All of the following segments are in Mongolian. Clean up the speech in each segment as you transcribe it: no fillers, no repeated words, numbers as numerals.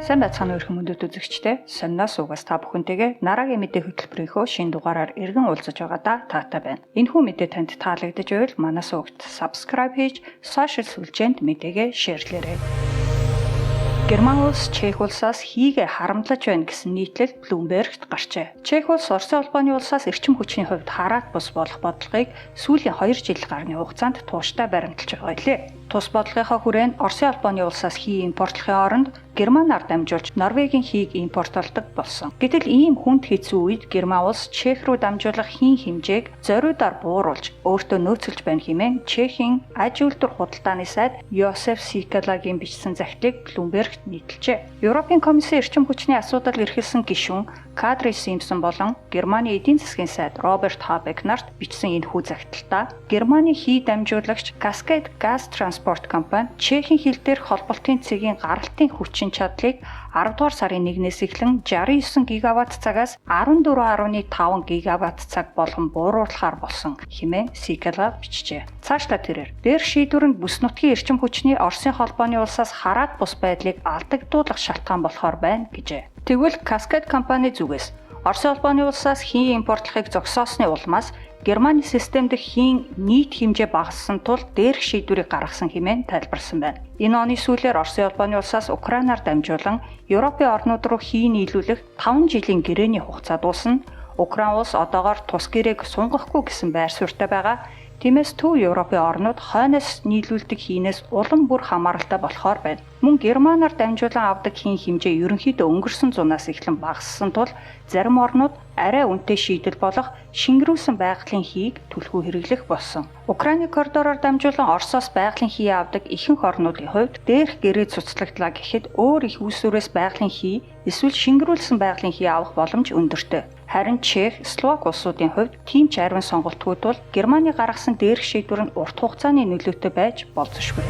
Сайн байцгаана өрхөн мөндөд үзэгчдээ. Сонноос угаас та бүхэнтэйгээ Нарагийн мэдээ хөтөлбөрийнхөө шинэ дугаараар эргэн уулзаж байгаадаа таатай байна. Энэхүү мэдээ танд таалагдж байвал манаас угт subscribe хийж сошиал сүлжээнд мэдээгээ шеэрлээрэй. Герман улс Чех улсаас хийгээ харамлаж байна гэсэн нийтлэл Bloomberg-т гарчээ. Чех улс Оросын холбооны улсаас эрчим хүчний хувьд хараат бус болох бодлогыг сүүлийн 2 жил гарны хугацаанд тууштай баримталж байгаа билээ. Тус бодлогынхаа хүрээнд Оросын холбооны улсаас хий импортлохын оронд Германаар дамжуулж Норвегийн хийг импортлдог болсон. Гэтэл ийм хүнд хэцүү үед Герман улс Чех руу дамжуулах хийн хэмжээг зориудаар бууруулж өөртөө нөөцөлж байна хэмээн Чехийн аж үйлдвэр худалдааны сайд Йосеф Сикалагийн бичсэн захидлыг Bloomberg-т нийтэлжээ. Европын комиссийн эрчим хүчний асуудал эрхэлсэн гишүүн Кадри Симпсон болон Германы эдийн засгийн сайд Роберт Хабек нарт бичсэн энэхүү захидалтаа Германы хий дамжуулагч Cascade Gas Transport компани Чехийн хил дээрх холболтын цэгийн гаралтын хүчин чадлыг 10 дугаар сарын 1-ээс эхлэн 69 гигаватт цагаас 14.5 гигаватт цаг болгон бууруулахаар болсон хэмээн Сикалаг бичжээ. Цаашлаа тэрээр дээрх шийдвэр нь бүс нутгийн эрчим хүчний Оросын холбооны улсаас хараат бус байдлыг алдагдуулах шалтгаан болохоор байна гэжээ. Тэгвэл Cascade компани зүгээс Оросын холбооны улсаас хийн импортлохыг зогсоосны улмаас Германы систем дэх хийн нийт хэмжээ багассан тул дээрх шийдвэрийг гаргасан хэмээн тайлбарсан байна. Энэ оны сүүлээр Оросын холбооны улсаас Украинаар дамжуулан Европын орнууд руу хий нийлүүлэх 5 жилийн гэрээний хугацаа дуусна. Украин улс одоогоор тус гэрээг сунгахгүй гэсэн байр суурьтай байгаа. Тиймээс төв Европын орнууд хойноос нийлүүлдэг хийнээс улам бүр хамааралтай болохоор байна. Мөн Германаар дамжуулан авдаг хийн хэмжээ ерөнхийдөө өнгөрсөн зунаас эхлэн багассан тул зарим орнууд арай үнэтэй шийдэл болох шингэрүүлсэн байгалийн хийг түлхүү хэрэглэх болсон. Украины коридороор дамжуулан Оросоос байгалийн хий авдаг ихэнх орнуудын хувьд дээрх гэрээ цуцлагдлаа гэхэд өөр их үүсвэрээс байгалийн хий эсвэл шингэрүүлсэн байгалийн хий авах боломж өндөртэй. Харин Чех, Словак улсуудын хувьд тийм ч ариун сонголтгүй тул Германы гаргасан дээрх шийдвэр нь урт хугацааны нөлөөтэй байж болзошгүй.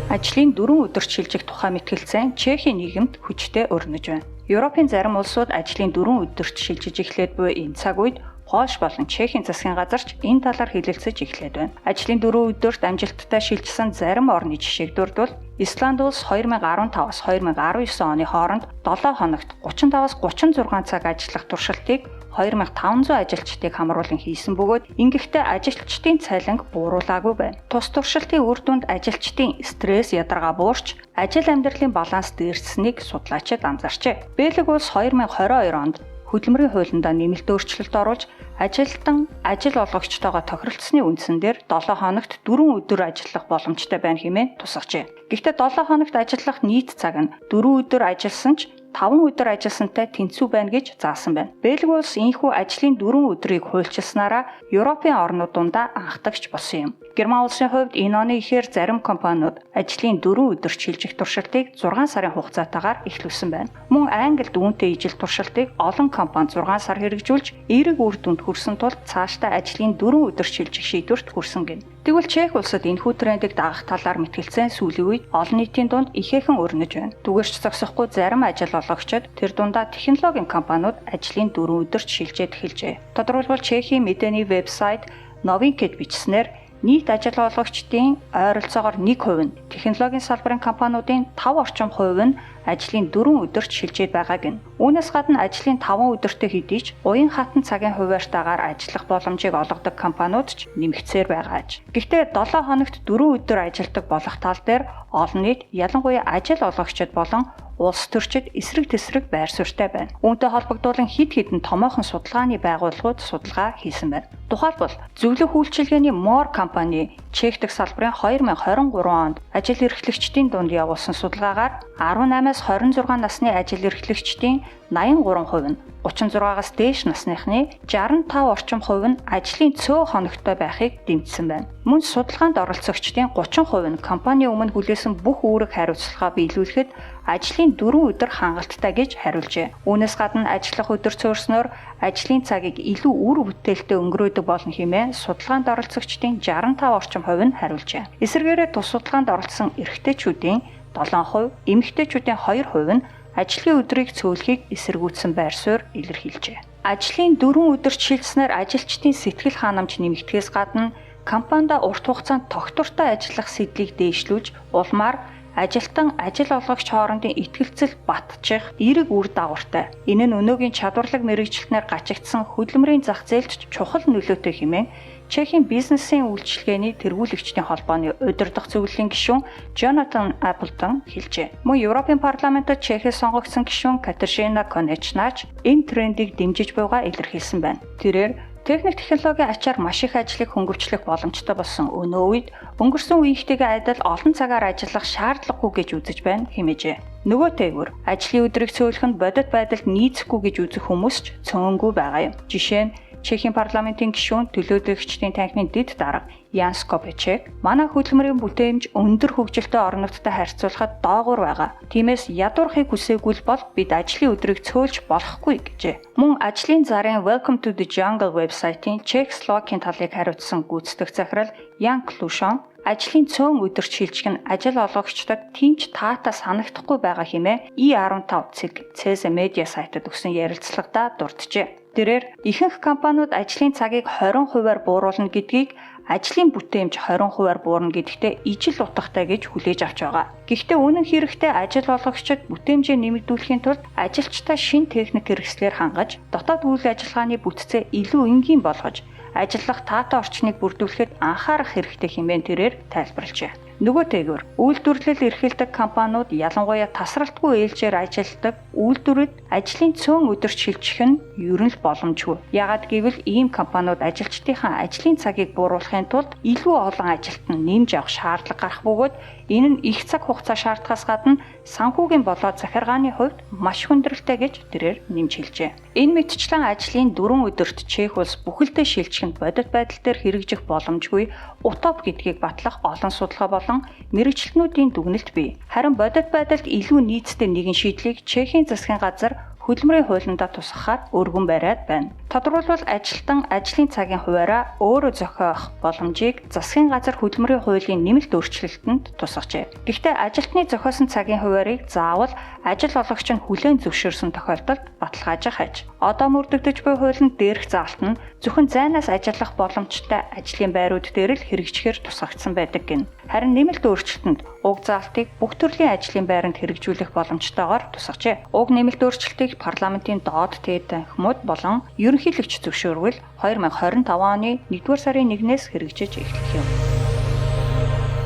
Ажлын 4 өдөр шилжих тухай мэтгэлцэн Чехийн нийгэмд хүчтэй өрнөж байна. Европын зарим улсууд ажлын 4 өдөрт шилжиж эхлээд буй энэ цаг үед Польш болон Чехийн засгийн газарч энэ талаар хэлэлцэж эхлээд байна. Ажлын 4 өдөрт амжилттай шилжсэн зарим орны жишээг дурдвал Исланд улс 2015-аас 2019 оны хооронд 7 хоногт 35-аас 36 цаг ажиллах туршилтыг 2500 ажилчдыг хамруулан хийсэн бөгөөд ингэхдээ ажилчдын цалинг бууруулаагүй байна. Тус туршилтын үр дүнд ажилчдын стресс ядаргаа буурч ажил амьдралын баланс дээрсэнийг судлаачид анзаарчээ. Бельги улс 2022 онд хөдөлмөрийн хуулиндаа нэмэлт өөрчлөлт оруулж ажилтан ажил олгогчтойгоо тохиролцсны үндсэн дээр 7 хоногт 4 өдөр ажиллах боломжтой байна хэмээн тусгажээ. Гэхдээ 7 хоногт ажиллах нийт цаг нь 4 өдөр ажилласан ч 5 өдөр ажилласантай тэнцүү байна гэж заасан байна. Бельги улс ийхүү ажлын 4 өдрийг хуульчилснараа Европын орнууд дундаа анхдагч болсон юм. Герман улсын хувьд энэ оны эхээр зарим компаниуд ажлын 4 өдөр шилжих туршилтыг 6 сарын хугацаатаагаар эхлүүлсэн байна. Мөн Англид үүнтэй ижил туршилтыг олон компани 6 сар хэрэгжүүлж эерэг үр дүнд хүрсэн тул цаашдаа ажлын 4 өдөр шилжих шийдвэрт хүрсэн гэнэ. Тэгвэл Чех улсад энэхүү трендийг дагах талаар мэтгэлцэн сүүлийн үед олон нийтийн дунд ихээхэн өрнөж байна. Түгээрч зогсохгүй зарим ажил олгогчид тэр дундаа технологийн компаниуд ажлын 4 өдөрт шилжээд эхэлжээ. Тодорхойлбол Чехийн мэдээний вебсайт Novinket бичснээр нийт ажил олгогчдын ойролцоогоор 1% нь технологийн салбарын компаниудын 5 орчим хувь нь ажлын 4 өдөрт шилжээд байгааг нь. Үүнээс гадна ажлын 5 өдөртөө хэдий ч уян хатан цагийн хуваарьтайгаар ажиллах боломжийг олгодог компаниуд ч нэмэгдсээр байгаа аж. Гэхдээ 7 хоногт 4 өдөр ажилладаг болох тал дээр олон нийт ялангуяа ажил олгогчид болон улс төрчид эсрэг тэсрэг байр суурьтай байна. Үүнтэй холбогдуулан хэд хэдэн томоохон судалгааны байгууллагууд судалгаа хийсэн байна. Тухайлбал зөвлөх үйлчилгээний More компани Чех дахь салбарын 2023 онд ажил эрхлэгчдийн дунд явуулсан судалгаагаар 18-аас 26 насны ажил эрхлэгчдийн 83% нь 36-аас дээш насныхны 65 орчим хувь нь ажлын цөөн хоногтой байхыг дэмжсэн байна. Мөн судалгаанд оролцогчдын 30% нь компани өмнө хүлээсэн бүх үүрэг хариуцлагаа биелүүлэхэд ажлын 4 өдөр хангалттай гэж хариулжээ. Үүнээс гадна ажиллах өдөр цөөрснөөр ажлын цагийг илүү үр бүтээлтэй өнгөрөөдөг болно хэмээн судалгаанд оролцогчдын 65 орчим хувь нь хариулжээ. Эсвэргээрээ тус судалгаанд оролцсон эрэгтэйчүүдийн 7%, эмэгтэйчүүдийн 2% нь ажлын өдрийг цөөлөхийг эсэргүүцсэн байр суурь илэрхийлжээ. Ажлын 4 өдөрт шилжснээр ажилчдын сэтгэл ханамж нэмэгдэхээс гадна компанид урт хугацаанд тогтвортой ажиллах сэдлийг дээшлүүлж улмаар ажилтан ажил олгогч хоорондын итгэлцэл батчих эерэг үр дагавартай. Энэ нь өнөөгийн чадварлаг мэргэжилтнээр гачигдсан хөдөлмөрийн зах зээлд чухал нөлөөтэй хэмээн Чехийн бизнесийн үйлчилгээний тэргүүлэгчдийн холбооны удирдах зөвлөлийн гишүүн Jonathan Appleton хэлжээ. Мөн Европын парламентод Чехид сонгогдсон гишүүн Катерина Конечнач энэ трендийг дэмжиж буйгаа илэрхийлсэн байна. Тэрээр техник технологийн ачаар маш их ажлыг хөнгөвчлөх боломжтой болсон өнөө үед өнгөрсөн үеийнхтэйгээ адил олон цагаар ажиллах шаардлагагүй гэж үзэж байна хэмээжээ. Нөгөө тээгүр ажлын өдрийг цөөлөх нь бодит байдалд нийцэхгүй гэж үзэх хүмүүс ч цөөнгүй байгаа юм. Жишээ нь Чехийн парламентын гишүүн төлөөлөгчдийн танхимын дэд дарга Ян Скопечек манай хөдөлмөрийн бүтээмж өндөр хөгжилтэй орнуудтай харьцуулахад доогуур байгаа. Тиймээс ядуурхыг хүсээгүй бол бид ажлын өдрийг цөөлж болохгүй гэжээ. Мөн ажлын зарын Welcome to the Jungle вебсайтын Чехословакийн талыг хариуцсан гүйцэтгэх захирал Ян Клушон ажлын цөөн өдөрч шилжих нь ажил олгогчдод тэмч таатай санагдахгүй байгаа хэмээн E15 цэг Цэзэ медиа сайтад өгсөн ярилцлагадаа дурджээ. Тэрээр ихэнх компаниуд ажлын цагийг 20%-аар бууруулна гэдгийг ажлын бүтээмж 20%-аар буурна гэдэгтээ ижил утгатай гэж хүлээж авч байгаа. Гэхдээ үнэн хэрэгтээ ажил олгогчид бүтээмжээ нэмэгдүүлэхийн тулд ажилчдаа шин техник хэрэгслээр хангаж, дотоод үйл ажиллагааны бүтцээ илүү энгийн болгож, ажиллах таатай орчныг бүрдүүлэхэд анхаарах хэрэгтэй хэмээн тэрээр тайлбарлажээ. Нөгөөтэйгөр үйлдвэрлэл эрхэлдэг компаниуд ялангуяа тасралтгүй ээлжээр ажилладаг үйлдвэрүүд ажлын цөөн өдөрч шилжих нь ер нь л боломжгүй. Яагад гэвэл ийм компаниуд ажилчдынхаа ажлын цагийг бууруулахын тулд илүү олон ажилтнаа нэмж авах шаардлага гарах бөгөөд энэ нь их цаг хугацаа шаардахаас гадна санхүүгийн болоод захиргааны хувьд маш хүндрэлтэй гэж тэрээр нэмж хэлжээ. Энэ мэтчлэн ажлын 4 өдөрт Чех улс бүхэлдээ шилжих нь бодит байдал дээр хэрэгжих боломжгүй утоп гэдгийг батлах олон судалгаа болон мэргэжилтнүүдийн дүгнэлт бий. Харин бодит байдалд илүү нийцтэй нэгэн шийдлийг Чехийн засгийн газар хөдөлмөрийн хуулиндаа тусгахаар өргөн бариад байна. Тодорхойлбол ажилтан ажлын цагийн хуваараа өөрөө зохиох боломжийг засгийн газар хөдөлмөрийн хуулийн нэмэлт өөрчлөлтөнд тусгажээ. Гэхдээ ажилтны зохиосон цагийн хуваарийг заавал ажил олгогч нь хүлээн зөвшөөрсөн тохиолдолд баталгаажих аж. Одоо мөрдөгдөж буй хуулинд дээрх заалт нь зөвхөн зайнаас ажиллах боломжтой ажлын байрууд дээр л хэрэгжихээр тусгагдсан байдаг гэнэ. Харин нэмэлт өөрчлөлтөнд уг заалтыг бүх төрлийн ажлын байранд хэрэгжүүлэх боломжтойгоор тусгажээ. Уг нэмэлт өөрчлөлтийг парламентын доод дээд танхимууд болон ерөнхийлөгч зөвшөөрвөл 2025 оны 1-р сарын 1-ээс хэрэгжиж эхлэх юм.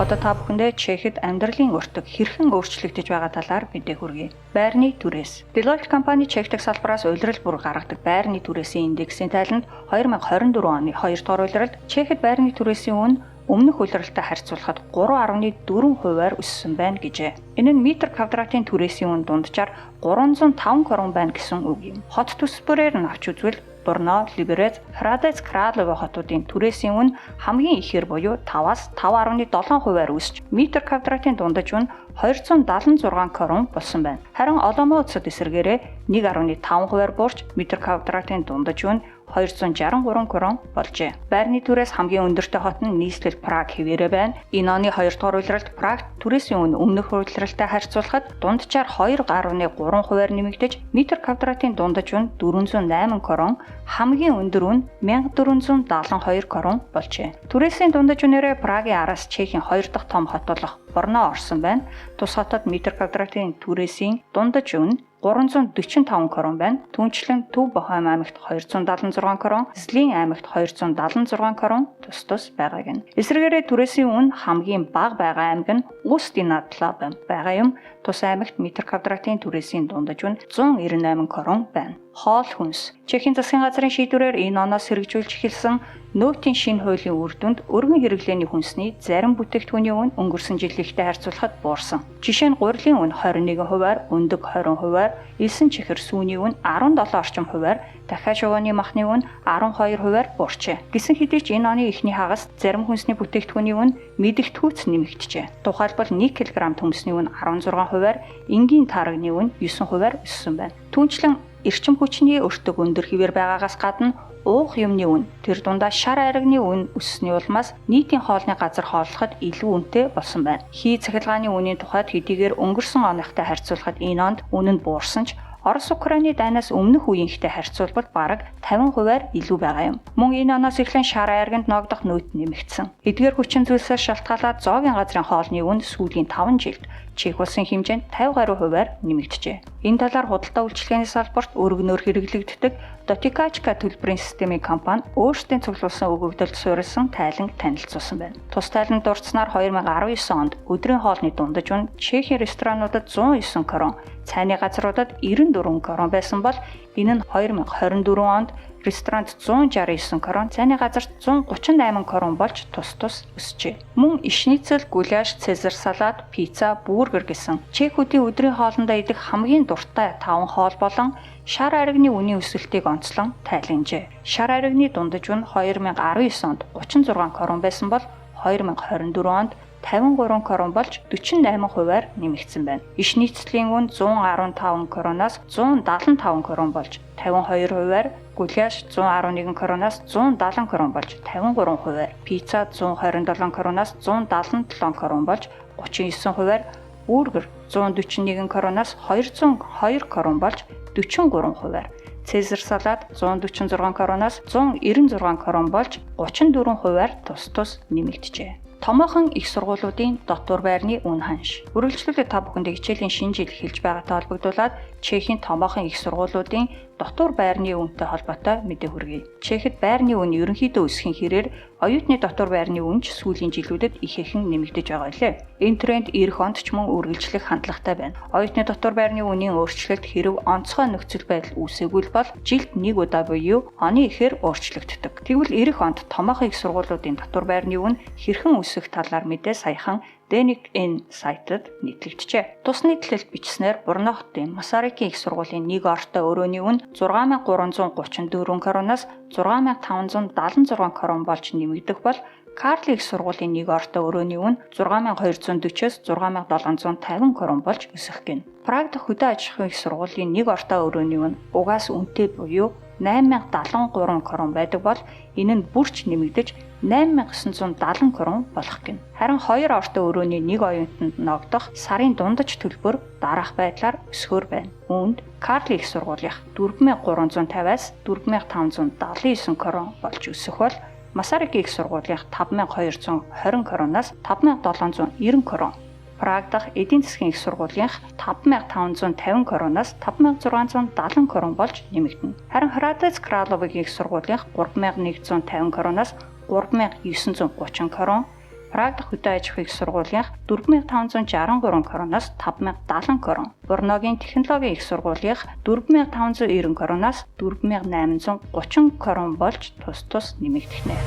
Одоо та бүхэндээ Чехэд амьдралын өртөг хэрхэн өөрчлөгдөж байгаа талаар мэдээ хүргэе. Байрны түрээс. Deloitte компани Чех дахь салбараас улирал бүр гаргадаг байрны түрээсийн индексийн тайланд 2024 оны 2 дугаар улиралд Чехэд байрны түрээсийн үн өмнөх улиралтай харьцуулахад 3.4%-аар өссөн байна гэжээ. Энэ нь метр квадратын түрээсийн үн дунджаар 305 крон байна гэсэн үг юм. Хот төсбөрөөр нь авч үзвэл Брно, Либерец, Храдец, Кралове хотуудын түрээсийн үн хамгийн ихээр буюу 5-аас 5.7%-аар өсч метр квадратын дундаж үн 276 крон болсон байна. Харин Оломоцод эсэргээрээ 1.5%-аар буурч метр квадратын дундаж үн 263 крон болжээ. Байрны түрээс хамгийн өндөртэй хот нь нийслэл Праг хэвээрээ байна. Энэ оны 2 дугаар улиралд Праг түрээсийн үн өмнөх улиралтай харьцуулахад дунджаар 2.3%-аар нэмэгдэж метр квадратын дундаж үн 408 крон, хамгийн өндөр үн 1472 крон болжээ. Түрээсийн дундаж үнээрээ Прагийн араас Чехийн 2 дахь том хот болох Брно орсон байна. Тус хотод метр квадратын түрээсийн дундаж үн 345 крон байна. Түүнчлэн Төв Бохойм аймагт 276 крон, Злин аймагт 276 крон тус байгааг нь. Эсвэргээрээ түрээсийн үн хамгийн бага байгаа аймаг нь Устинатла байгаа юм. Тус аймагт метр квадратын түрээсийн дундаж үн 198 крон байна. Хоол хүнс. Чехийн засгийн газрын шийдвэрээр энэ оноос хэрэгжүүлж эхэлсэн нөөтийн шинэ хуулийн үр дүнд өргөн хэрэглээний хүнсний зарим бүтээгдэхүүний үн өнгөрсөн жилийнхтэй харьцуулахад буурсан. Жишээ нь гурилын үн 21%-аар, өндөг 20%-аар, элсэн чихэр сүүний үн 17 орчим хувиар, дахиад шувууны махны үн 12%-аар буурчээ. Гэсэн хэдий ч энэ оны эхний хагас зарим хүнсний бүтээгдэхүүний үн мэдэгдэхүйц нэмэгдэжээ. Тухайлбал 1 кг хүнсний үн 16%-аар, энгийн таарганы үн 9%-аар өссөн байна. Түүнчлэн эрчим хүчний өртөг өндөр хэвээр байгаагаас гадна уух юмны үн тэр дундаа шар айрагны үн өссөний улмаас нийтийн хоолны газар хооллоход илүү үнэтэй болсон байна. Хий цахилгааны үнийн тухайд хэдийгээр өнгөрсөн оныхтой харьцуулахад энэ онд үнэ нь буурсан ч Орос-Украины дайнаас өмнөх үеийнхтэй харьцуулбал бараг 50%-аар илүү байгаа юм. Мөн энэ оноос эхлэн шар айраганд ногдох нөөц нэмэгдсэн. Эдгээр хүчин зүйлсээс шалтгаалаад зоогийн газрын хоолны үн сүүлийн 5 жилд Чех улсын хэмжээнд 50 гаруй хувиар нэмэгджээ. Энэ талаар худалдаа үйлчилгээний салбарт өргөнөөр хэрэглэгддэг Dotikachka төлбөрийн системийн компани өөрсдийн цуглуулсан өгөгдөлд суурилсан тайланг танилцуулсан байна. Тус тайланд дурдсанаар 2019 онд өдрийн хоолны дундаж үн Чехийн ресторануудад 109 крон, цайны газруудад 94 крон байсан бол энэ нь 2024 онд ресторанд 169 крон, цайны газарт 138 крон болж тус өсжээ. Мөн ишницэл, гуляш, цезар салат, пицца, бургер гэсэн чехүүдийн өдрийн хоолндоо идэх хамгийн дуртай 5 хоол болон шар аригны үнийн өсөлтийг онцлон тайланжээ. Шар аригны дундаж үн 2019 онд 36 крон байсан бол 2024 онд 53 крон болж 48 хувиар нэмэгдсэн байна. Иш нийцлийн үн 115 кроноос 175 крон болж 52 хувиар, гуляш 111 кроноос 170 крон болж 53 хувиар, пицца 127 кроноос 177 крон болж 39 хувиар, бургер 141 кроноос 202 крон болж 43 хувиар, цезар салат 146 кроноос 196 крон болж 34 хувиар тус нэмэгджээ. Томоохон их сургуулиудын дотор байрны үн ханш. Үргэлжлүүлээд та бүхэнд хичээлийн шинэ жил эхэлж байгаатай холбогдуулаад Чехийн томоохон их сургуулиудын дотор байрны үнэтэй холбоотой мэдээ хүргэе. Чехэд байрны үн ерөнхийдөө өсөхийн хэрээр оюутны дотор байрны үн ч сүүлийн жилүүдэд ихээхэн нэмэгдэж байгаа лээ. Энэ тренд эх онд ч мөн үргэлжлэх хандлагатай байна. Оюутны дотор байрны үнийн өөрчлөлт хэрэв онцгой нөхцөл байдал үүсээгүй бол жилд нэг удаа буюу оны эхээр өөрчлөгддөг. Тэгвэл эх онд томоохон их сургуулиудын дотор байрны үн хэрхэн өсөх талаар мэдээ саяхан DNIC сайтад нийтлэгджээ. Тусны дэлхэлд бичснээр Борно хотын Масарики их сургуулийн нэг ортой өрөөний үн 6334 кроноос 6576 крон болж нэмэгдэх бол Карли их сургуулийн нэг ортой өрөөний үн 6240-с 6750 крон болж өсөх гин. Праг дахь хөдөө аж ахуйн их сургуулийн нэг ортой өрөөний үн угаас үнэтэй буюу 8073 крон байдаг бол энэ нь бүрч нэмэгдэж 8970 крон болох гин. Харин хоёр ортой өрөөний нэг оюутанд ногдох сарын дундаж төлбөр дараах байдлаар өсгөр байна. Үүнд Карли их сургуулийнх 4350-аас 4579 крон болж өсөх бол Масарики их сургуулийнх 5220 кроноос 5790 крон. Праг дахь эдийн засгийн их сургуулийнх 5550 кроноос 5670 крон болж нэмэгдэнэ. Харин Hradec Kraloviгийн их сургуулийнх 3150 кроноос 3930 крон, Праг дахь хөдөө аж ахуйн их сургуулийнх 4563 кроноос 5070 крон, Борногийн технологийн их сургуулийнх 4590 кроноос 4830 крон болж тус нэмэгдэнэ.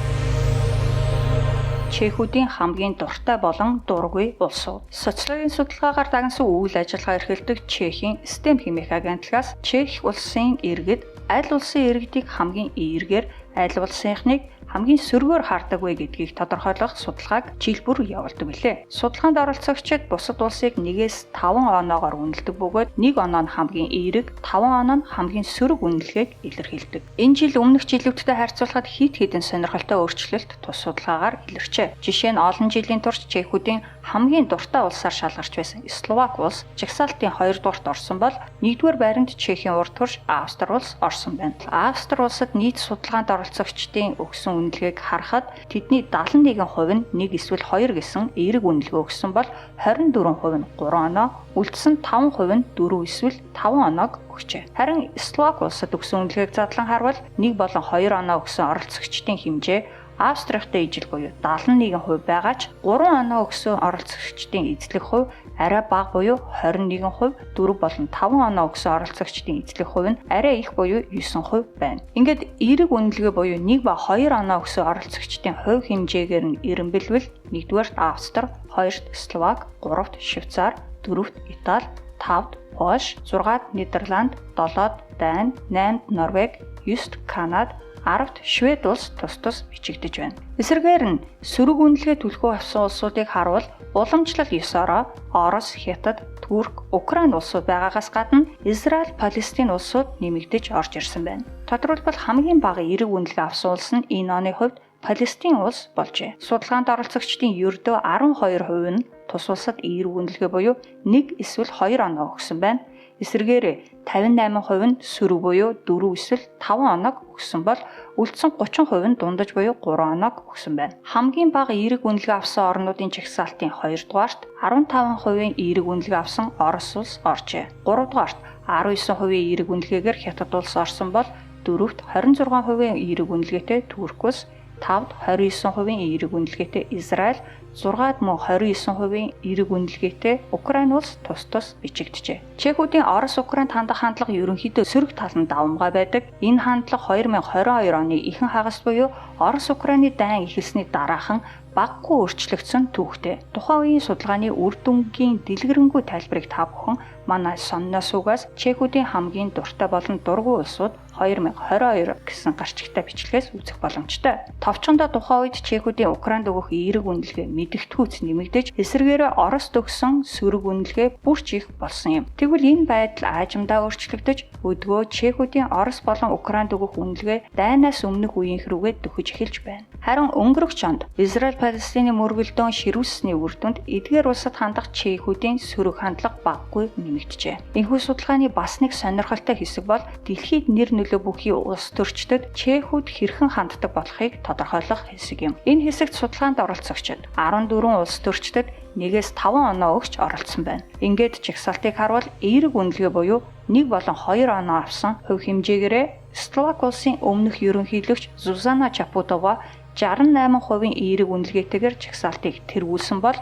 Чехүүдийн хамгийн дуртай болон дургүй улсууд. Социологийн судалгаагаар дагнсан үйл ажиллагаа эрхэлдэг Чехийн STEM хэмээх агентлагаас Чех улсын иргэд аль улсын иргэдийг хамгийн эергээр, аль улсынхныг хамгийн сөргөөр хардаг вэ гэдгийг тодорхойлох судалгааг жил бүр явуулдаг билээ. Судалгаанд оролцогчид бусад улсыг 1-5 оноогоор үнэлдэг бөгөөд 1 оноо нь хамгийн эерэг, 5 оноо нь хамгийн сөрөг үнэлгээг илэрхийлдэг. Энэ жил өмнөх жилүүдтэй харьцуулахад хэд хэдэн сонирхолтой өөрчлөлт тус судалгаагаар илэрчээ. Жишээ нь олон жилийн турш Чехүүдийн хамгийн дуртай улсаар шалгарч байсан Словак улс жагсаалтын 2 дугаарт орсон бол 1-р байранд Чехийн урд төрж Австри улс орсон байна. Австри улсад нийт судалгаанд оролцогчдын өгсөн үнэлгээг харахад тэдний 71% нь 1 эсвэл 2 гэсэн эерэг үнэлгээ өгсөн бол 24% нь 3 оноо, үлдсэн 5% нь 4 эсвэл 5 оноог өгчээ. Харин Словак улсад өгсөн үнэлгээг задлан харвал 1 болон 2 оноо өгсөн оролцогчдын хэмжээ Австрихтэй ижил буюу 71% байгаа ч 3 оноо өгсөн оролцогчдын эзлэх хувь арай бага буюу 21%, 4 болон 5 оноо өгсөн оролцогчдын эзлэх хувь нь арай их буюу 9% байна. Ингээд эерэг үнэлгээ буюу 1 ба 2 оноо өгсөн оролцогчдын хувь хэмжээгээр нь эренбэлвэл 1-р Австри, 2-р Словак, 3-р Швейцар, 4-р Итали, 5-р Польш, 6-р Нидерланд, 7-р Дани, 8-р Норвеги, 9-р Канада, 10-т Швед улс тус бичигдэж байна. Эсвэргээр нь сөрөг үнэлгээ түлхүү авсан улсуудыг харуул уламжлал 9-ороо Орос, Хятад, Турк, Украин улсууд байгаагаас гадна Израиль, Палестин улсууд нэмэгдэж орж ирсэн байна. Тодорхойлбол хамгийн бага эерэг үнэлгээ авсан улс нь энэ оны хувьд Палестин улс болжээ. Судалгаанд оролцогчдын ердөө 12% нь тус улсад эерэг үнэлгээ буюу 1 эсвэл 2 оноо өгсөн байна. Эсвэргээрээ 58% нь сөрөг буюу 4 эсвэл 5 оног өгсөн бол үлдсэн 30% нь дундаж буюу 3 оног өгсөн байна. Хамгийн бага эерэг үнэлгээ авсан орнуудын жагсаалтын 2 дугаарт 15% эерэг үнэлгээ авсан Орос улс оржээ. 3 дугаарт 19% эерэг үнэлгээгээр Хятад улс орсон бол 4-т 26% эерэг үнэлгээтэй Турк улс, 5-д 29% эерэг үнэлгээтэй Израиль, 6-д мөн 29% эерэг үнэлгээтэй Украин улс тус бичигджээ. Чехүүдийн Орос-Украинд хандах хандлага ерөнхийдөө сөрөг таланд давмгай байдаг. Энэ хандлага 2022 оны ихэнх хагаст буюу Орос-Украины дайн эхэлсний дараахан багагүй өөрчлөгдсөн түүхтэй. Тухайн үеийн судалгааны үр дүнгийн дэлгэрэнгүй тайлбарыг та бүхэн манай сонноос суугаас Чехүүдийн хамгийн дуртай болон дургүй улсууд 2022 гэсэн гарчигтай бичлэгээс үзэх боломжтой. Товчхондоо тухайн үед Чехүүдийн Украинд өгөх эерэг үнэлгээ мэдэгдэхүйц нэмэгдэж, эсвэргээр Орост өгсөн сөрөг үнэлгээ бүрч их болсон юм. Тэгвэл энэ байдал аажимдаа өөрчлөгдөж, өдгөө Чехүүдийн Орос болон Украинд өгөх үнэлгээ дайнаас өмнөх үеийнх рүүгээ дөхөж эхэлж байна. Харин өнгөрөх онд Израиль-Палестины мөргөлдөөн ширүүсний үр дүнд эдгээр улсад хандах Чехүүдийн сөрөг хандлага багагүй нэмэгджээ. Энэхүү судалгааны бас нэг сонирхолтой хэсэг бол дэлхийд нэр нөлөө бүхий улс төрчдөд Чехүүд хэрхэн ханддаг болохыг тодорхойлох хэсэг юм. Энэ хэсэгт судалгаанд оролцогчид 14 улс төрчдөд 1-5 оноо өгч оролцсон байна. Ингээд жагсаалтыг харвал эерэг үнэлгээ буюу 1 болон 2 оноо авсан хувь хэмжээгээрээ Словак улсын өмнөх ерөнхийлөгч Зузана Чапутова 68% эерэг үнэлгээтэйгээр жагсаалтыг тэргүүлсэн бол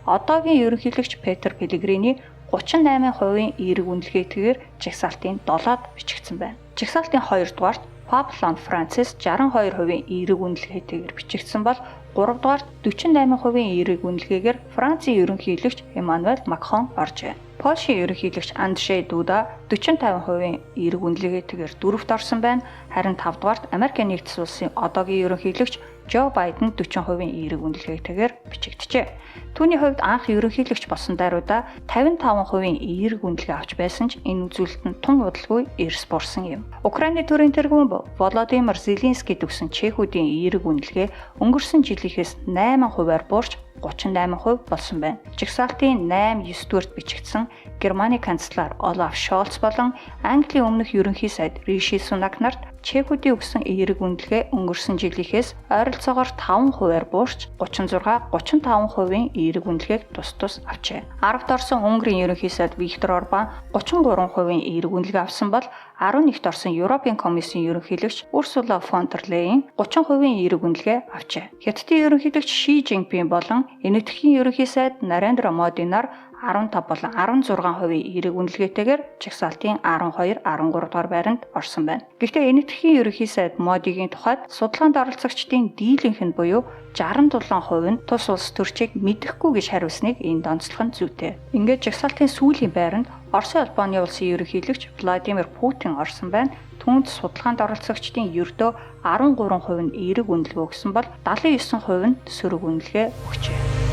одоогийн ерөнхийлөгч Петр Пелегрини 38% эерэг үнэлгээтэйгээр жагсаалтын 7-д бичигдсэн байна. Жагсаалтын 2 дугаарт Паблон Францис 62% эерэг үнэлгээтэйгээр бичигдсэн бол 3 дугаарт 48% эерэг үнэлгээгээр Францын ерөнхийлөгч Эммануэль Макрон оржээ. Польшийн ерөнхийлөгч Анджей Дуда 40-50% эерэг үнэлгээтэйгээр 4-т орсон байна. Харин 5 дугаарт Америкийн нэгдсэн улсын одоогийн ерөнхийлөгч Жо Байден 40% эерэг үнэлгээтэйгээр бичигджээ. Түүний хувьд анх ерөнхийлөгч болсон даруйда 55% эерэг үнэлгээ авч байсан ч энэ үзүүлэлт нь тун удалгүй эрс бурсан юм. Украины төрийн тэргүүн Володимир Зеленский төгсөн Чехүүдийн эерэг үнэлгээ өнгөрсөн жилийнхээс 8%-аар буурч 38% болсон байна. Жагсаалтын 8-9 дуурт бичигдсэн Германы канцлер Олаф Шольц болон Английн өмнөх ерөнхий сайд Риши Сунак нарт Чехүүдийн өгсөн эерэг үнэлгээ өнгөрсөн жилийнхээс ойролцоогоор 5%-аар буурч 36-35% эерэг үнэлгээг тус авчээ. 10-д орсон Унгарын ерөнхий сайд Виктор Орбан 33% эерэг үнэлгээ авсан бол 11-д орсон Европын комиссийн ерөнхийлөгч Урсула фон дер Лейн 30% эерэг үнэлгээ авчээ. Хятадын ерөнхийлөгч Ши Жинпин болон Энэтхэгийн ерөнхий сайд Нарендра Моди нар 15 болон 16% эерэг үнэлгээтэйгээр жагсаалтын 12-13 дугаар байранд орсон байна. Гэхдээ Энэтхэгийн ерөнхий сайд Модигийн тухайд судалгаанд оролцогчдын дийлэнх нь буюу 67% нь тус улс төрчийг мэдэхгүй гэж хариулсныг энд онцлох нь зүйтэй. Ингээд жагсаалтын сүүлийн байранд Оросын Албаны улсын ерөнхийлөгч Владимир Путин орсон байна. Түүнд судалгаанд оролцогчдын ердөө 13% нь эерэг үнэлгээ өгсөн бол 79% нь сөрөг үнэлгээ өгчээ.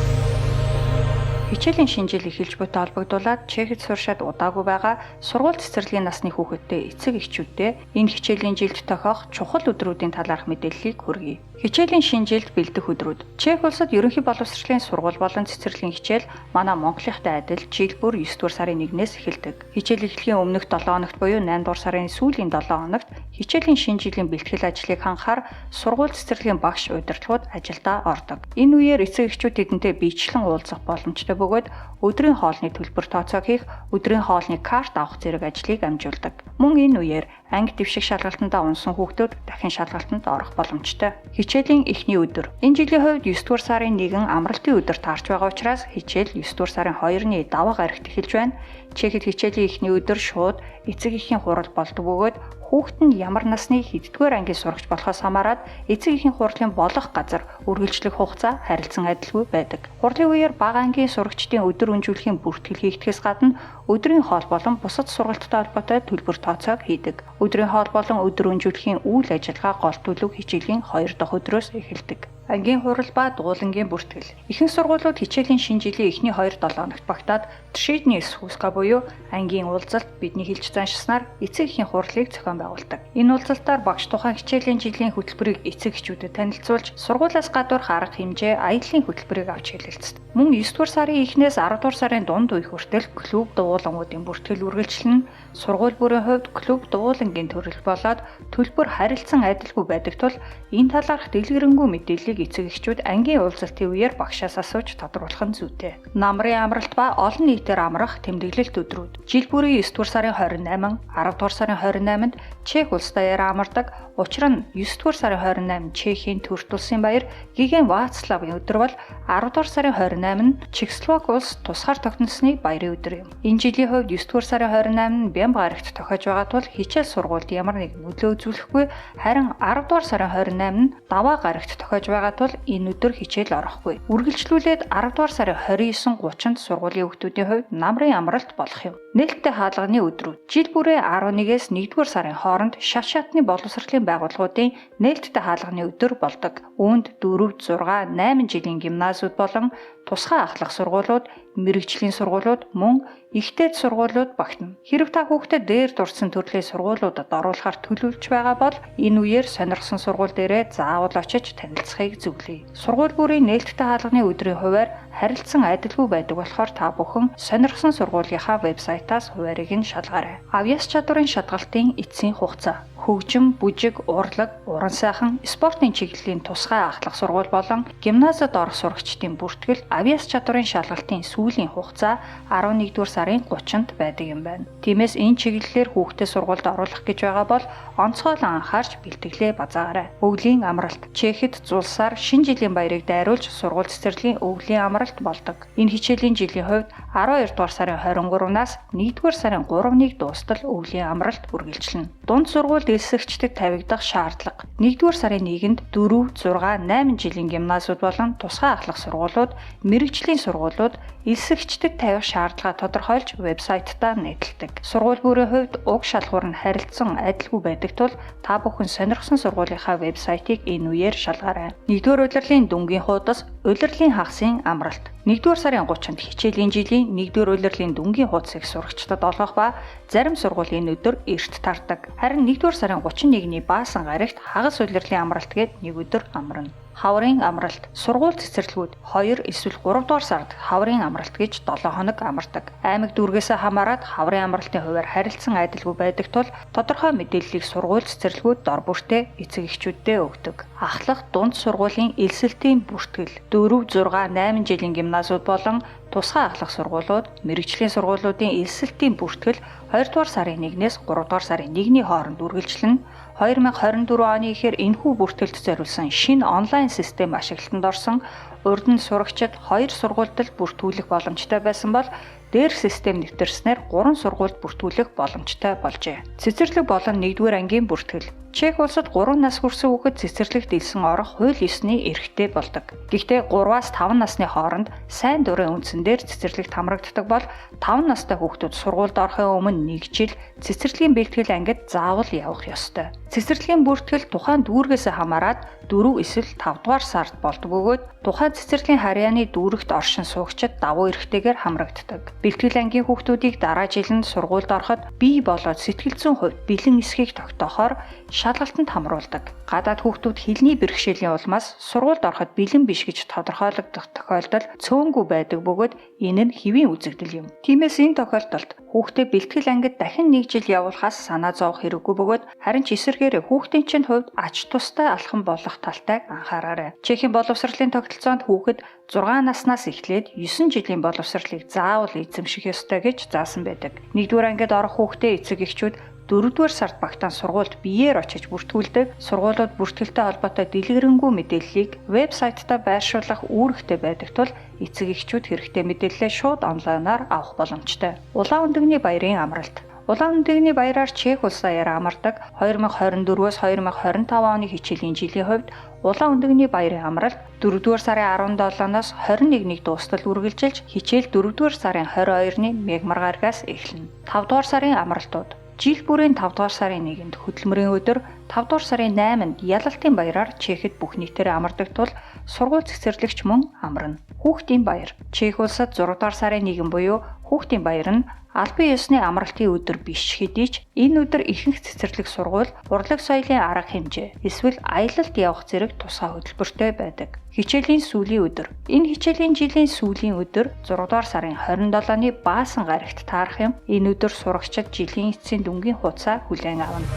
Хичээлийн шинжил эхэлж буй толбогдуулаад Чехэд сууршаад удаагүй байгаа сургууль цэцэрлэгийн насны хүүхэдтэй эцэг эхчүүдтэй энэ хичээлийн жилд тохиох чухал өдрүүдийн талаарх мэдээллийг хүргэе. Хичээлийн шинжилд бэлдэх өдрүүд. Чех улсад ерөнхий боловсролын сургууль болон цэцэрлэгийн хичээл манай Монголынхтай адил жил бүр 9 дугаар сарын 1-ээс эхэлдэг. Хичээл эхлэхийн өмнөх 7 хоногт буюу 8 дугаар сарын сүүлийн 7 хоногт хичээлийн шинжилийн бэлтгэл ажлыг хангахаар сургууль цэцэрлэгийн багш удирдлагууд ажилдаа ордог. Энэ үеэр эцэг эхчүүд тэдэнтэй биечлэн уулзах боломжтой бөгөөд өдрийн хоолны төлбөр тооцоог хийх, өдрийн хоолны карт авах зэрэг ажлыг амжуулдаг. Мөн энэ үеэр анги дэвших шалгалтандаа унсан хүүхдүүд дахин шалгалтанд орох боломжтой. Хичээлийн эхний өдөр. Энэ жилийн хувьд 9 дугаар сарын 1 амралтын өдөр таарч байгаа учраас хичээл 9 дугаар сарын 2-ны даваа гарагт эхэлж байна. Чехэд хичээлийн эхний өдөр шууд эцэг эхийн хурал болдог бөгөөд хүүхэд нь ямар насны хэддүгээр ангид сурагч болохоос хамаарат эцэг эхийн хурлын болох газар үргэлжлэх хугацаа харилцан адилгүй байдаг. Хурлын үеэр бага ангийн сурагчдын өдөр өнжүүлэхийн бүртгэл хийгдгээс гадна өдрийн хоол болон бусад сургалттай холбоотой төлбөр тооцоог хийдэг. Өдрийн хоол болон өдөр өнжүүлэхийн үйл ажиллагаа гол төлөв хичээлийн 2 дахь өдрөөс эхэлдэг. Ангийн хурал ба дуулангийн бүртгэл. Ихэнх сургуулиуд хичээлийн шинэ жилийн эхний 2-7 хоногт багтаад Тшидний Схуска буюу ангийн уулзалт бидний хэлж заншснаар эцэг эхийн хурлыг зохион байгуулдаг. Энэ уулзалтаар багш тухайн хичээлийн жилийн хөтөлбөрийг эцэг эхчүүдэд танилцуулж, сургуулиас гадуур арга хэмжээ, аяллаа хөтөлбөрийг авч хэлэлцдэг. Мөн 9-р сарын эхнээс 10-р сарын дунд үе хүртэл клуб дуулангуудын бүртгэл үргэлжлэнэ. Сургууль бүрийн хувьд клуб дуулангийн төрөл болоод төлбөр харилцан адилгүй байдаг тул энэ талаарх дэлгэрэнгүй мэдээллийг эцэг эхчүүд ангийн уулзалтын үеэр багшаас асууж тодруулах нь зүйтэй. Намрын амралт ба олон нийтээр амрах тэмдэглэлт өдрүүд. Жил бүрийн 9-р сарын 28, 10-р сарын 28-нд Чех улс даяараа амардаг. Учир нь 9-р сарын 28 Чехийн төрөлт улсын баяр Гиген Вацлавын өдөр бол 10-р сарын 28 нь Чехословак улс тусгаар тогтносны баярын өдөр юм. Энэ жилийн хувьд 9-р сарын 28 нь Бямб гарагт тохиож байгаа тул хичээл сургуульд ямар нэгэн нөлөө үзүүлэхгүй, харин 10-р сарын 28 нь Даваа гарагт тохиож байгаа тул энэ өдөр хичээл орохгүй. Үргэлжлүүлээд 10-р сарын 29, 30-нд сургуулийн хүүхдүүдийн хувьд намрын амралт болох юм. Нээлттэй хаалганы өдрүүд. Жил бүрийн 11-ээс 1-р сарын хооронд шат шатны боловсролын байгууллагуудын нээлттэй хаалганы өдөр болдог. Үүнд 4, 6, 8 жилийн гимназиуд болон тусгай ахлах сургуулиуд, мэрэгжлийн сургуулиуд, мөн ихтэй сургуулиуд багтана. Хэрэв та хүүхдэд дээр дурдсан төрлийн сургуулиудад оруулахар төлөвлөж байгаа бол энэ үеэр сонирхсан сургууль дээрээ заавал очиж танилцахыг зөвлөе. Сургууль бүрийн нээлттэй хаалганы өдрийн хуваар харилцан адилгүй байдаг болохоор та бүхэн сонирхсан сургуулийнхаа вебсайтаас хуваарийг нь шалгаарай. Авьяас чадварын шалгалтын эцсийн хугацаа. Хөгжим, бүжиг, урлаг, уран сайхан, спортын чиглэлийн тусгай ахлах сургууль болон гимназид орох сурагчдын бүртгэл авьяас чадварын шалгалтын сүүлийн хугацаа 11-р сарын 30-нд байдаг юм байна. Тиймээс энэ чиглэлээр хүүхдээ сургуульд оруулах гэж байгаа бол онцгойлон анхаарч бэлтгэлээ базаагаарай. Өвлийн амралт. Чехэд зулсаар шинэ жилийн баярыг дайруулж сургууль цэцэрлэгийн өвлийн амралт болдог. Энэ хичээлийн жилийн хувьд 12-р сарын 23-наас 1-р сарын 3-ыг дуустал өвлийн амралт үргэлжлэнэ. Дунд сургуульд элсэгчдэд тавигдах шаардлага. 1-р сарын 1-нд 4, 6, 8 жилийн гимназиуд болон тусгай ахлах сургуулиуд, мэрэгжлийн сургуулиуд элсэгчдэд тавих шаардлага тодорхойлж вебсайтаа нийтэлдэг. Сургууль бүрийн хувьд уг шалгуур нь харилцан адилгүй байдаг тул та бүхэн сонирхсан сургуулийнхаа вебсайтыг энэ үеэр шалгаарай. 1-р улирлын дүнгийн хуудас, улирлын хагасын амралт. 1-р сарын 30-нд хичээлийн жилийн 1-р улирлын дүнгийн хуудсыг сурагчдад олгох ба зарим сургуулийн өдөр эрт тардаг. Харин 1-р сарын 31-ний баасан гарагт хагас улирлын амралт гээд нэг өдөр амарна. Хаврын амралт. Сургууль цэцэрлэгүүд 2 эсвэл 3 дугаар сард хаврын амралт гэж 7 хоног амардаг. Аймаг дүүргээс хамаарат хаврын амралтын хуваар харилцан адилгүй байдаг тул тодорхой мэдээллийг сургууль цэцэрлэгүүд дор бүртээ эцэг эхчүүдэд өгдөг. Ахлах дунд сургуулийн элсэлтийн бүртгэл 4, 6, 8 жилийн гимназиуд болон тусгай ахлах сургуулиуд, мэрэгжлийн сургуулиудын элсэлтийн бүртгэл 2 дугаар сарын 1-ээс 3 дугаар сарын 1-ний хооронд үргэлжлэнэ. 2024 оны ихээр энэхүү бүртгэлд зориулсан шинэ онлайн систем ашиглалтанд орсон. Урд нь сурагчид 2 сургуульд л бүртгүүлэх боломжтой байсан бол дээрх систем нэвтэрснээр 3 сургуульд бүртгүүлэх боломжтой болжээ. Цэцэрлэг болон 1-р ангийн бүртгэл. Чех улсад 3 нас хүрсэн хүүхэд цэцэрлэгт элсэн орох хууль ёсны эрхтэй болдог. Гэхдээ 3-аас 5 насны хооронд сайн дурын үндсэн дээр цэцэрлэгт хамрагддаг бол 5 настай хүүхдүүд сургуульд орохын өмнө 1 жил цэцэрлэгийн бэлтгэл ангид заавал явах ёстой. Цэцэрлэгийн бүртгэл тухайн дүүргээс хамаарат 4 эсвэл 5 дугаар сард болдог бөгөөд тухайн цэцэрлэгийн харьяаны дүүрэгт оршин суугчид давуу эрхтэйгээр хамрагддаг. Бэлтгэл ангийн хүүхдүүдийг дараа жилд сургуульд ороход бие болоод сэтгэл зүйн хувьд бэлэн эсхийг тогтоохоор шалгалтанд хамруулдаг. Гадаад хүүхдүүд хэлний бэрхшээлийн улмаас сургуульд ороход бэлэн биш гэж тодорхойлогдох тохиолдол цөөнгүй байдаг бөгөөд энэ нь хэвийн үзэгдэл юм. Тиймээс энэ тохиолдолд хүүхдээ бэлтгэл ангид дахин 1 жил явуулахаас санаа зовох хэрэггүй бөгөөд харин ч эсэргээр хүүхдийн чинь хувьд ач тустай алхам болох талтайг анхаараарай. Чехийн боловсролын тогтолцоонд хүүхэд 6 наснаас эхлээд 9 жилийн боловсролыг заавал эзэмших ёстой гэж заасан байдаг. 1-р ангид орох хүүхдээ эцэг эхчүүд 4-р сард багтаан сургуульд биеэр очиж бүртгүүлдэг. Сургуулиуд бүртгэлтэй холбоотой дэлгэрэнгүй мэдээллийг вебсайтаа байршуулах үүрэгтэй байдаг тул эцэг эхчүүд хэрэгтэй мэдээллээ шууд онлайнаар авах боломжтой. Улаан өндөгний баярын амралт. Улаан өндөгний баяраар Чех улс даяараа амардаг 2024-өөс 2025 оны хичээлийн жилийн хувьд улаан өндөгний баярын амралт 4-р сарын 17-ноос 21-ний дуустал үргэлжилж хичээл 4-р сарын 22-ны мегмар гарагаас эхэлнэ. 5-р сарын амралтууд жил бүрийн 5 дугаар сарын 1-нд хөдөлмөрийн өдөр, 5 дугаар сарын 8-нд ялалтын баяраар Чехэд бүх нийтээр амардаг тул сургууль цэцэрлэгч мөн амарна. Хүүхдийн баяр. Чех улсад 6 дугаар сарын 1 буюу хүүхдийн баяр нь албан ёсны амралтын өдөр биш хэдий ч энэ өдөр ихэнх цэцэрлэг сургууль урлаг соёлын арга хэмжээ эсвэл аялалд явах зэрэг тусгай хөтөлбөртэй байдаг. Хичээлийн сүүлийн өдөр. Энэ хичээлийн жилийн сүүлийн өдөр 6 дугаар сарын 27-ны баасан гарагт таарах юм. Энэ өдөр сурагчид жилийн эцсийн дүнгийн хуудасаа хүлээн авна.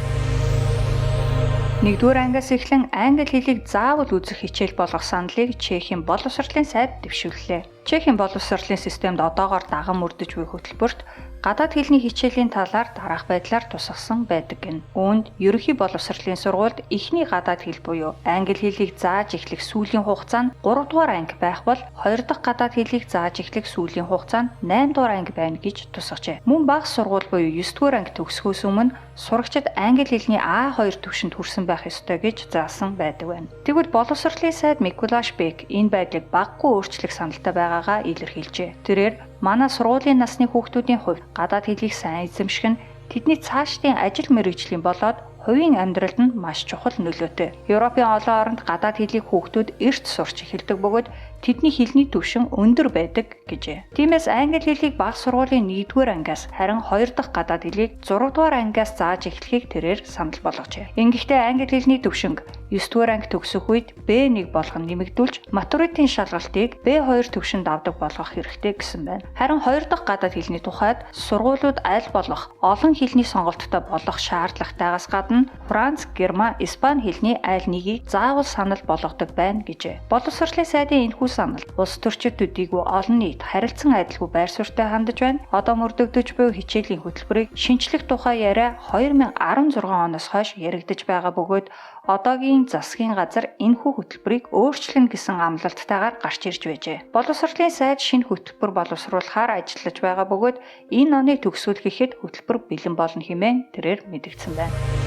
1-р ангиас эхлэн англи хэлийг заавал үзэх хичээл болгох саналыг Чехийн боловсролын сайд дэвшүүллээ. Чехийн боловсролын системд одоогоор даган мөрдөж буй хөтөлбөрт гадаад хэлний хичээлийн талаар дараах байдлаар тусгасан байдаг гэнэ. Үүнд ерөнхий боловсролын сургуульд эхний гадаад хэл буюу англи хэлийг зааж эхлэх сүүлийн хугацаа нь 3 дугаар анги байх бол 2 дахь гадаад хэлийг зааж эхлэх сүүлийн хугацаа нь 8 дугаар анги байна гэж тусгажээ. Мөн бага сургууль буюу 9 дугаар анги төгсөхөөс өмнө сурагчид англи хэлний А2 түвшинд хүрсэн байх ёстой гэж заасан байдаг байна. Тэгвэл боловсролын сайд Миколаш Бек энэ байдлыг багагүй өөрчлөх саналтай байгаагаа илэрхийлжээ. Тэрээр манай сургуулийн насны хүүхдүүдийн хувьд гадаад хэлийг сайн эзэмших нь тэдний цаашдын ажил мэргэжлийн болоод хувийн амьдралд нь маш чухал нөлөөтэй. Европын олон оронд гадаад хэлийг хүүхдүүд эрт сурч эхэлдэг бөгөөд тэдний хэлний түвшин өндөр байдаг гэжээ. Тиймээс англи хэлийг бага сургуулийн 1-р ангиас харин 2 дахь гадаад хэлийг 6-р ангиас зааж эхлэхийг тэрээр санал болгожээ. Ингэхдээ англи хэлний түвшинг 9-р анги төгсөх үед B1 болгон нэмэгдүүлж матуритийн шалгалтыг B2 түвшинд авдаг болгох хэрэгтэй гэсэн байна. Харин 2 дахь гадаад хэлний тухайд сургуулиуд аль болох олон хэлний сонголттой болох шаардлагатайгаас гадна Франц, Герман, Испани хэлний аль нэгийг заавал санал болгодог байна гэжээ. Боловсролын сайдын энэхүү санал улс төрчид төдийгүй олон нийт харилцан адилгүй байр суурьтай хандаж байна. Одоо мөрдөгдөж буй хичээлийн хөтөлбөрийг шинжлэх тухай яриа 2016 оноос хойш яригдж байгаа бөгөөд одоогийн засгийн газар энэхүү хөтөлбөрийг өөрчлөнө гэсэн амлалттайгаар гарч ирж байжээ. Боловсролын сайд шинэ хөтөлбөр боловсруулахаар ажиллаж байгаа бөгөөд энэ оны төгсгөл гэхэд хөтөлбөр бэлэн болно хэмээн тэрээр мэдгдсэн байна.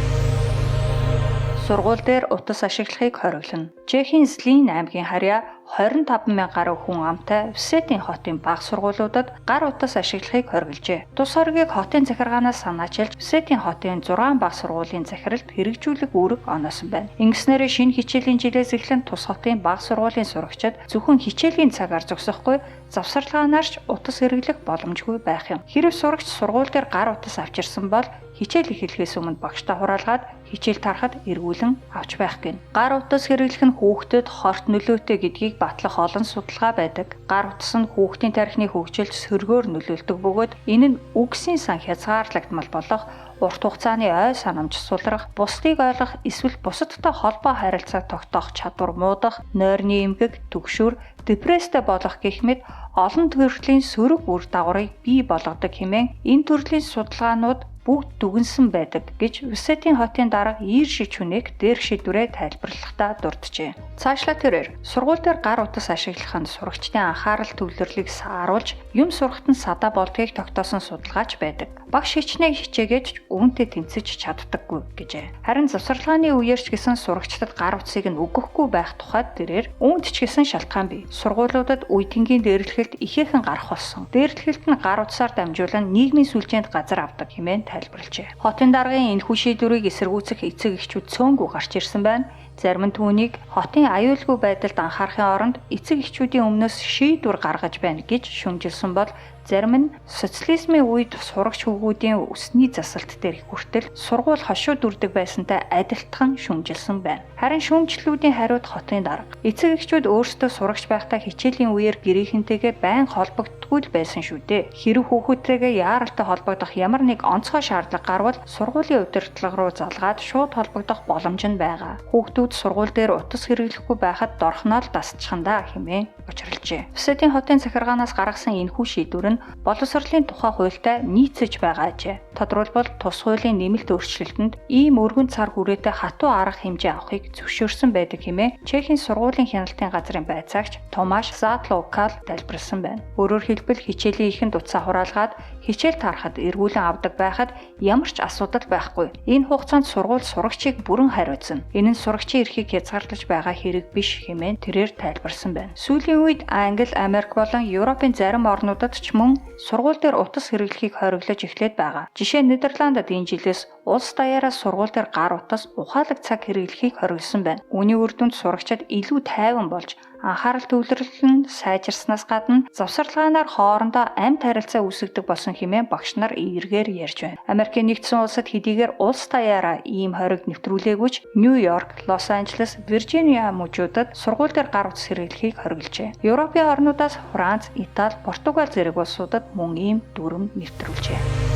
Сургууль дээр утас ашиглахыг хориглоно. Чехийн Злин аймгийн харьяа 25,000 гаруй хүн амтай Всетийн хотын бага сургуулиудад гар утас ашиглахыг хоригложээ. Тус хоргийг хотын захиргаанаас санаачилж Всетийн хотын 6 бага сургуулийн захиралд хэрэгжүүлэх үүрэг оноосон байна. Ингэснээр шинэ хичээлийн жилээс эхлэн тус хотын бага сургуулийн сурагчид зөвхөн хичээлийн цагаар зогсохгүй завсарлагаанаарч утас хэрэглэх боломжгүй байх юм. Хэрэв сурагч сургууль дээр гар утас авчирсан бол хичээл эхлэхээс өмнө багштай хураалгаад хичээл тарахад эргүүлэн авч байх гин. Гар утас хэрэглэх нь хүүхдэд хорт нөлөөтэй гэдгийг батлах олон судалгаа байдаг. Гар утас нь хүүхдийн тархины хөгжилд сөргөөр нөлөөлдөг бөгөөд энэ нь үгсийн сан хязгаарлагдмал болох урт хугацааны ой санамж сулрах, бусдыг ойлгох эсвэл бусадтай холбоо харилцаа тогтоох чадвар муудах, нойрны эмгэг, түгшүүр, депресстэй болох гэх мэт олон төрлийн сөрөг үр дагаврыг бий болгодог хэмээн энэ төрлийн судалгаанууд бүгд дүгнсэн байдаг гэж Всетийн хотын дарга Ирши Чүнэг дээрх шийдвэрээ тайлбарлахдаа дурджээ. Цаашлаа тэрээр сургууль дээр гар утас ашиглах нь сурагчдын анхаарал төвлөрлийг сааруулж юм сурахад нь садаа болдгийг тогтоосон судалгаач байдаг. Багш хичнээн хичээгээч үүнтэй тэнцэж чаддаггүй гэжээ. Харин завсарлагын үеэрч гисэн сурагчдад гар утсыг нь өгөхгүй байх тухайд тэрээр үүнд ч гисэн шалтгаан бий. Сургуулиудад үеийнгийн дээрлэхэлд ихээхэн гарах болсон. Дээрлэхэлт нь гар утсаар дамжуулан нийгмийн сүлжээнд газар авдаг хэмээн тайлбарлажээ. Хотын даргын энэхүү шийдвэрийг эсэргүүцэх эцэг эхчүүд цөөнгүй гарч ирсэн байна. Зарим нь түүнийг хотын аюулгүй байдалд анхаарахын оронд эцэг эхчүүдийн өмнөөс шийдвэр гаргаж байна гэж шүүмжилсэн бол зарим нь социализмын үед сурагч хүүгүүдийн өсний засалт дээр хүртэл сургууль хошуу дүрдэг байсантай адилтхан шүүмжилсэн байна. Харин шүүмжлэлүүдийн хариуд хотын дарга. Эцэг эхчүүд өөрсдөө сурагч байхдаа хичээлийн үеэр гэрийнхэнтэйгээ байн холбогддоггүй л байсан шүү дээ. Хэрэв хүүхдтэйгээ яаралтай холбогдох ямар нэг онцгой шаардлага гарвал сургуулийн удирдлага руу залгаад шууд холбогдох боломж нь байгаа. Хүүхдүүд сургууль дээр утас хэрэглэхгүй байхад дорхноо л дасчихандаа хэмээн учралжээ. Всетийн хотын захиргаанаас гаргасан энэхүү шийдвэр нь боловсролын тухай хуультай нийцэж байгаа ажээ. Тодорхойлбол тус хуулийн нэмэлт өөрчлөлтөнд ийм өргөн цар хүрээтэй хатуу арга хэмжээ авахыг зөвшөөрсөн байдаг хэмээн Чехийн сургуулийн хяналтын газрын байцаагч Томаш Затлоукал тайлбарласан байна. Өөрөөр хэлбэл хичээлийн ихэнд утсаа хураалгаад хичээл тарахад эргүүлэн авдаг байхад ямар ч асуудал байхгүй. Энэ хугацаанд сургууль сурагчийг бүрэн хариуцна. Энэ нь сурагчийн монголчуудын эрхийг хязгаарлаж байгаа хэрэг биш хэмээн тэрээр тайлбарсан байна. Сүүлийн үед Англи, Америк болон Европын зарим орнуудад ч мөн сургууль дээр утас хэрэглэхийг хориглож эхлээд байгаа. Жишээ нь Нидерландад энэ жилээс улс даяараа сургууль дээр гар утас ухаалаг цаг хэрэглэхийг хориглосон байна. Үүний үр дүнд сурагчид илүү тайван болж анхаарал төвлөрөл нь сайжирснаас гадна завсарлагаанаар хоорондоо амьд харилцаа үүсгдэг болсон хэмээн багш нар эргээр ярьж байна. Америкийн нэгдсэн улсад хэдийгээр улс даяараа ийм хориг нэвтрүүлээгүйч Нью-Йорк, Лос Анжелес, Виржиниа мужуудад сургууль дээр гар утас хэрэглэхийг хоригложээ. Европын орнуудаас Франц, Итали, Португал зэрэг улсуудад мөн ийм дүрм нэвтрүүлжээ.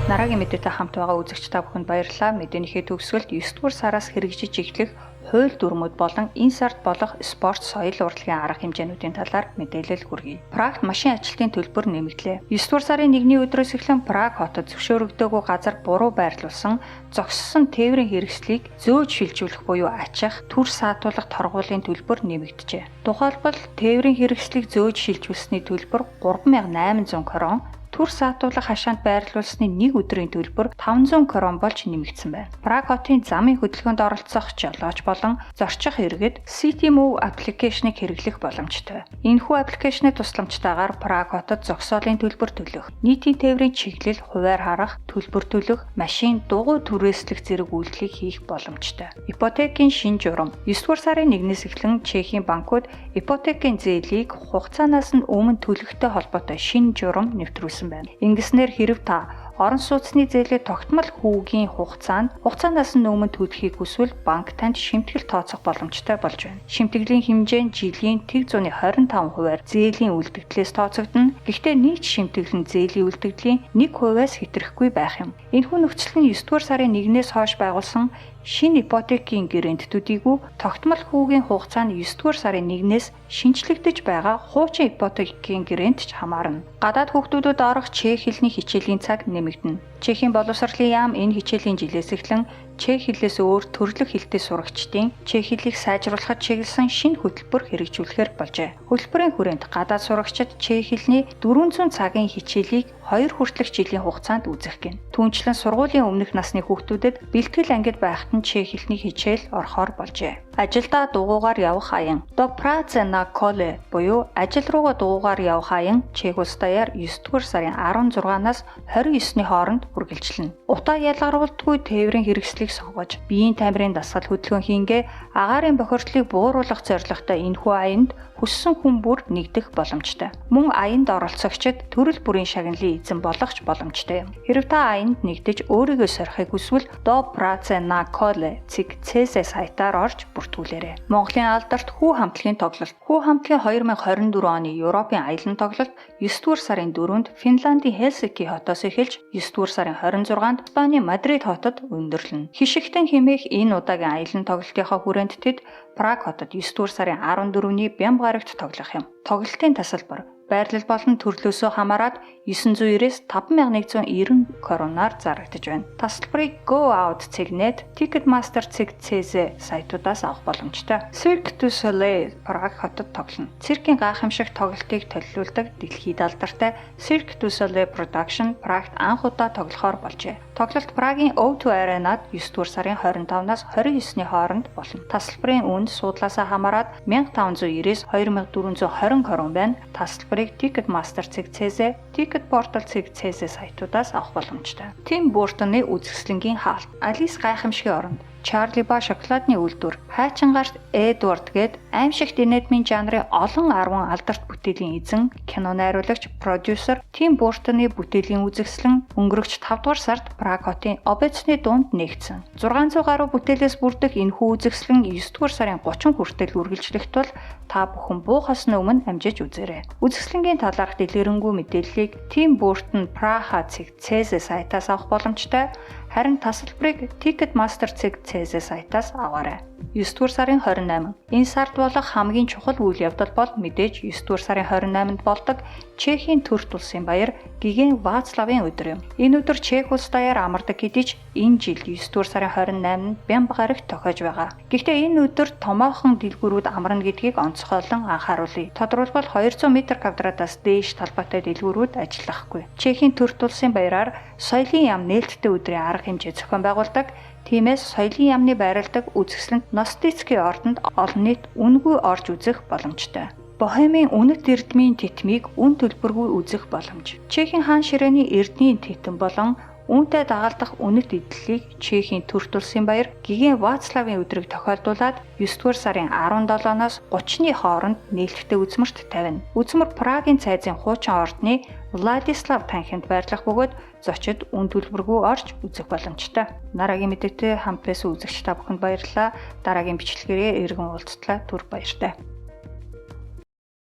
Дараагийн мэдээтэй хамт байгаа үзэгч та бүхэнд баярлалаа. Мэдээнийхээ төгсгөлд 9 дугаар сараас хэрэгжиж эхлэх хууль дүрмүүд болон энэ сард болох спорт, соёл урлагийн арга хэмжээнүүдийн талаар мэдээлэл хүргэе. Прагт машин ажилтны төлбөр нэмэгдлээ. 9 дугаар сарын 1-ний өдрөөс эхлэн Праг хотод зөвшөөрөгдөөгүй газар буруу байрлуулсан зогссон тээврийн хэрэгслийг зөөж шилжүүлэх буюу ачих, түр саатуулах торгуулийн төлбөр нэмэгджээ. Тухайлбал тээврийн хэрэгслийг зөөж шилжүүлсэний төлбөр 3800 крон, түр саатуулах хашаанд байрлуулсны 1 өдрийн төлбөр 500 крон болж нэмэгдсэн байна. Праг хотын замын хөдөлгөөнд оролцох жолооч болон зорчих иргэд CityMove аппликейшнийг хэрэглэх боломжтой. Энэхүү аппликейшны тусламжтайгаар Праг хотод зогсоолын төлбөр төлөх, нийтийн тээврийн чиглэл, хуваар харах, төлбөр төлөх, машин дугуй түрээслэх зэрэг үйлдэлийг хийх боломжтой. Ипотекийн шин журам 9 дугаар сарын 1-ээс эхлэн Чехийн банкуд ипотекийн зээлийг хугацаанаас нь өмнө төлөхтэй холбоотой шин журам нэвтрүүлсэн байна. Ингэснээр хэрэв та орон сууцны зээлээ тогтмол хүүгийн хугацаанаас нь өмнө төлөхийг хүсвэл банк танд шимтгэл тооцох боломжтой болж байна. Шимтгэлийн хэмжээ нь жилийн 125%-аар зээлийн үлдэгдлээс тооцогдно. Гэхдээ нийт шимтгэл нь зээлийн үлдэгдлийн 1%-аас хэтрэхгүй байх юм. Энэхүү нөхцөл нь 9 дугаар сарын 1-ээс хойш байгуулсан шинэ ипотекийн гэрэнтүүдийгүү тогтмол хүүгийн хугацаа нь 9 дугаар сарын 1-ээс шинжлэгдэж байгаа хуучин ипотекийн гэрэнтч хамаарна. Гадаад хүүхдүүдэд орох чех хэлний хичээлийн цаг нэмэгдэнэ. Чехийн боловсролын яам энэ хичээлийн жилээс эхлэн чех хэлээс өөр төрөлх хэлтэй сурагчдын чех хэлийг сайжруулахад чиглэсэн шинэ хөтөлбөр хэрэгжүүлэхээр болжээ. Хөтөлбөрийн хүрээнд гадаад сурагчид чех хэлний 400 цагийн хичээлийг 2 хүртэлх жилийн хугацаанд үзэх гин. Түүнчлэн сургуулийн өмнөх насны хүүхдүүдэд бэлтгэл ангид байхад нь чех хэлний хичээл орохоор болжээ. Ажилдаа дугуйгаар явах аян. До праце на коле буюу ажил руугаа дугуйгаар явах аян Чех улс даяар 9 дугаар сарын 16-наас 29-ны хооронд үргэлжилнэ. Утаа ялгаруулдаггүй тээврийн хэрэгслийг сонгож, биеийн тамирын дасгал хөдөлгөөн хийнгээ агаарын бохирдлыг бууруулах зорилготой энэхүү аянд хүссэн хүн бүр нэгдэх боломжтой. Мөн аянд оролцогчид төрөл бүрийн шагналын эзэн болох ч боломжтой юм. Хэрэв та аянд нэгдэж өөрийгөө сорихыг хүсвэл До праце на коле CC сайтаар орж бүртгүүлээрэй. Монголын алдарт хүү хамтлагийн тоглолт. Хүү хамтлагийн 2024 оны Европын аялал тоглолт 9 дугаар сарын 4-нд Финландийн Хельсинки хотоос эхэлж 9 дугаар сарын 26-нд Испаний Мадрид хотод өндөрлөнө. Хишигтэн хэмээх энэ удаагийн аялал тоглолтынхаа хүрээнд тэд Праг хотод 9 дугаар сарын 14-ний Бямбгарагт тоглох юм. Тоглолтын тасалбар байрлал болон төрлөөсөө хамаарат 990-ээс 5190 коронаар зарагдаж байна. Тасалбарыг Go Out Cygnet, Ticketmaster CC сайтуудаас авах боломжтой. Cirque du Soleil Праг хотод тоглоно. Циркийн гайхамшигт тоглолтыг толилуулдаг дэлхийд алдартай Cirque du Soleil Production Прагт анх удаа тоглохоор болжээ. Тоглолт Прагийн O2 Arena-д 9 дугаар сарын 25-наас 29-ны хооронд болно. Тасалбарын үнд суудлаасаа хамаарат 1590-ээс 2420 крон байна. Тасалбарыг Ticketmaster CC, Ticket Portal CC сайтуудаас авах боломжтой. Тим Бёртоны үзэсгэлэнгийн хаалт. Алис гайхамшигын оронд Чарли ба шоколадны үйлдвэр, хайчин гарт Эдвард гээд аимшигт инедмийн жанрын олон 10 алдарт бүтээлийн эзэн, кино найруулагч, продюсер Тим Бёртоны бүтээлийн үзэсгэлэн өнгөрөгч 5 дугаар сард Праг хотын Обецны дунд нэгдсэн. 600 гаруй бүтээлээс бүрдэх энэхүү үзэсгэлэн 9 дугаар сарын 30 хүртэл үргэлжлэх тул та бүхэн буухаас өмнө амжиж үзээрэй. Үзэсгэлэнгийн талаарх дэлгэрэнгүй мэдээллийг Тим Бёртон Праха CC сайтаас авах боломжтой. Харин тасалбарыг Ticketmaster CC сайтаас аваарай. 9 дугаар сарын 28. Энэ сард болох хамгийн чухал үйл явдал бол мэдээж 9 дугаар сарын 28-нд болдог Чехийн төрт улсын баяр Гиген Вацлавын өдөр юм. Энэ өдөр Чех улс даяар амардаг хэдий ч энэ жил 9 дугаар сарын 28-нд Бямбгарагт тохиож байгаа. Гэхдээ энэ өдөр томоохон дэлгүүрүүд амарна гэдгийг онцгойлон анхааруулъя. Тодорхойлбол 200 м2-аас дээш талбайтай дэлгүүрүүд ажиллахгүй. Чехийн төрт улсын баяраар соёлын яам нээлттэй өдрийн арга арга хэмжээ зохион байгуулдаг. Тиймээс соёлын яамны байрладаг үзэсгэлэнт Ностицкий ордонд олон нийт үнгүй орж үзэх боломжтой. Бохемийн үнэт эрдмийн титмийг үн төлбөргүй үзэх боломж. Чехийн хаан ширээний эрдний титэн болон үүнтэй дагалдах үнэт эдлэлийг Чехийн төрт улсын баяр Гиген Вацлавын өдрийг тохиолдуулаад 9-р сарын 17-оноос 30-ны хооронд нээлттэй үзмэрт тавина. Үзмэр Прагийн цайзын хуучин ордны Владислав танхимд байрлах бөгөөд зочид үн төлбөргүй орж үзэх боломжтой. Дараагийн мэдээтэй хамт байсан үзэгч та бүхэнд баярлалаа. Дараагийн бичлэгээрээ иргэн уулзтлаа. Түр баяртай.